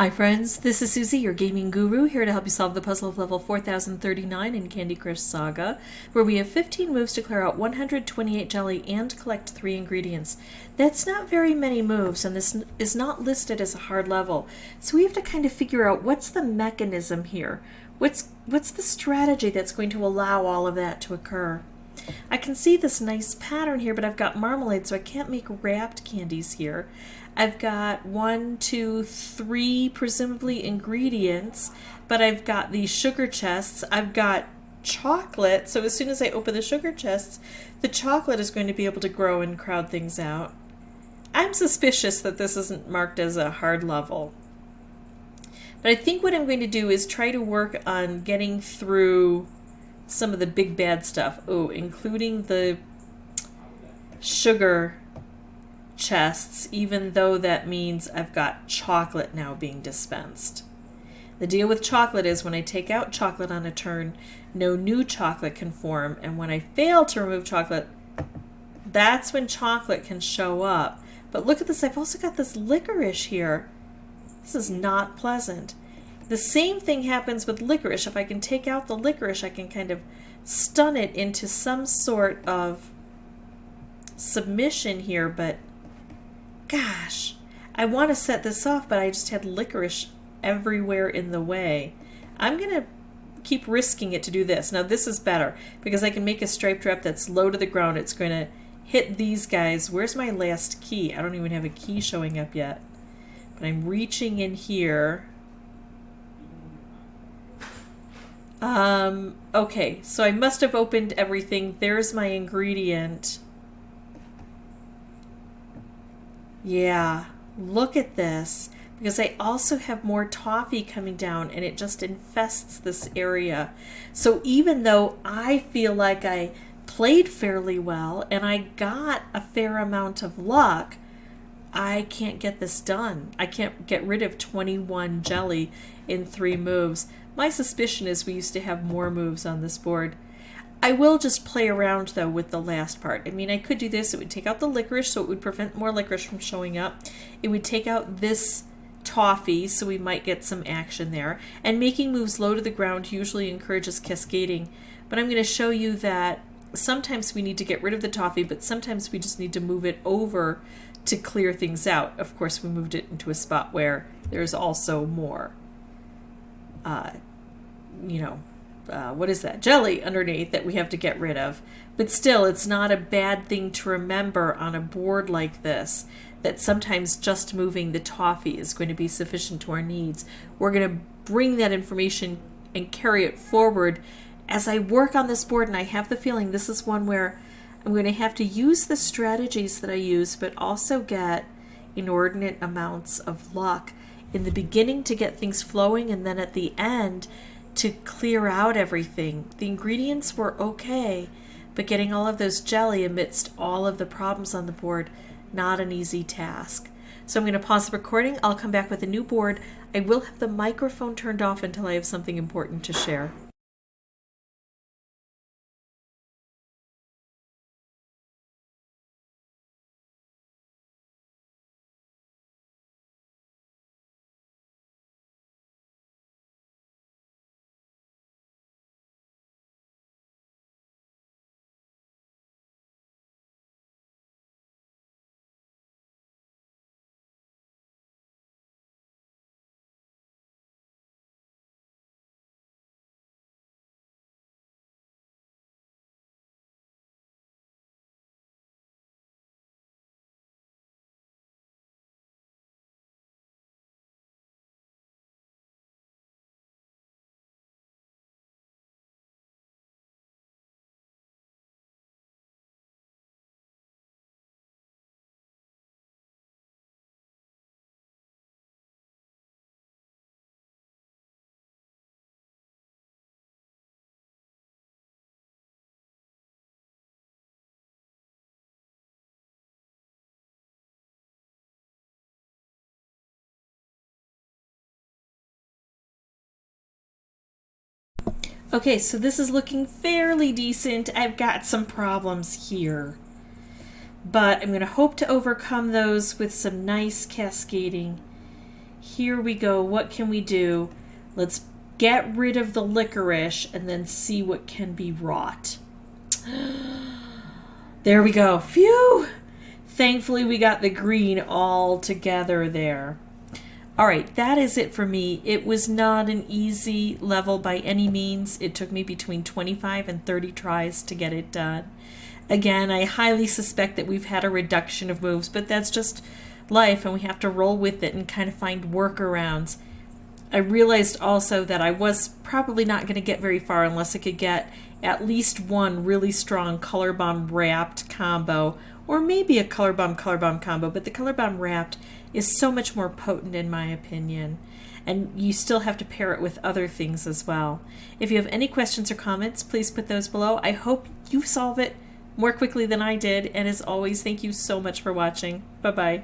Hi friends, this is Susie, your gaming guru, here to help you solve the puzzle of level 4039 in Candy Crush Saga, where we have 15 moves to clear out 128 jelly and collect 3 ingredients. That's not very many moves, and this is not listed as a hard level, so we have to kind of figure out what's the mechanism here. What's the strategy that's going to allow all of that to occur? I can see this nice pattern here, but I've got marmalade, so I can't make wrapped candies here. I've got 1, 2, 3 presumably ingredients, but I've got these sugar chests. I've got chocolate, so as soon as I open the sugar chests, the chocolate is going to be able to grow and crowd things out. I'm suspicious that this isn't marked as a hard level. But I think what I'm going to do is try to work on getting through some of the big bad stuff. Oh, including the sugar chests, even though that means I've got chocolate now being dispensed. The deal with chocolate is when I take out chocolate on a turn, no new chocolate can form, and when I fail to remove chocolate, that's when chocolate can show up. But look at this, I've also got this licorice here. This is not pleasant. The same thing happens with licorice. If I can take out the licorice, I can kind of stun it into some sort of submission here, but gosh, I want to set this off, but I just had licorice everywhere in the way. I'm going to keep risking it to do this. Now this is better because I can make a stripe trap that's low to the ground. It's going to hit these guys. Where's my last key? I don't even have a key showing up yet. But I'm reaching in here. Okay, so I must have opened everything. There's my ingredient. Yeah, look at this, because I also have more toffee coming down and it just infests this area. So even though I feel like I played fairly well and I got a fair amount of luck, I can't get this done. I can't get rid of 21 jelly in 3 moves. My suspicion is we used to have more moves on this board. I will just play around, though, with the last part. I mean, I could do this. It would take out the licorice, so it would prevent more licorice from showing up. It would take out this toffee, so we might get some action there. And making moves low to the ground usually encourages cascading. But I'm going to show you that sometimes we need to get rid of the toffee, but sometimes we just need to move it over to clear things out. Of course, we moved it into a spot where there's also more, what is that? Jelly underneath that we have to get rid of. But still, it's not a bad thing to remember on a board like this, that sometimes just moving the toffee is going to be sufficient to our needs. We're going to bring that information and carry it forward as I work on this board, and I have the feeling this is one where I'm going to have to use the strategies that I use, but also get inordinate amounts of luck in the beginning to get things flowing, and then at the end to clear out everything. The ingredients were okay, but getting all of those jelly amidst all of the problems on the board, not an easy task. So I'm going to pause the recording. I'll come back with a new board. I will have the microphone turned off until I have something important to share. Okay, so this is looking fairly decent. I've got some problems here, but I'm going to hope to overcome those with some nice cascading Here we go. What can we do? Let's get rid of the licorice and then see what can be wrought. There we go. Phew! Thankfully, we got the green all together there. All right, that is it for me. It was not an easy level by any means. It took me between 25 and 30 tries to get it done. Again, I highly suspect that we've had a reduction of moves, but that's just life, and we have to roll with it and kind of find workarounds. I realized also that I was probably not going to get very far unless I could get at least one really strong Color Bomb wrapped combo, or maybe a Color Bomb combo, but the Color Bomb wrapped is so much more potent in my opinion. And you still have to pair it with other things as well. If you have any questions or comments, please put those below. I hope you solve it more quickly than I did, and as always, thank you so much for watching. Bye-bye.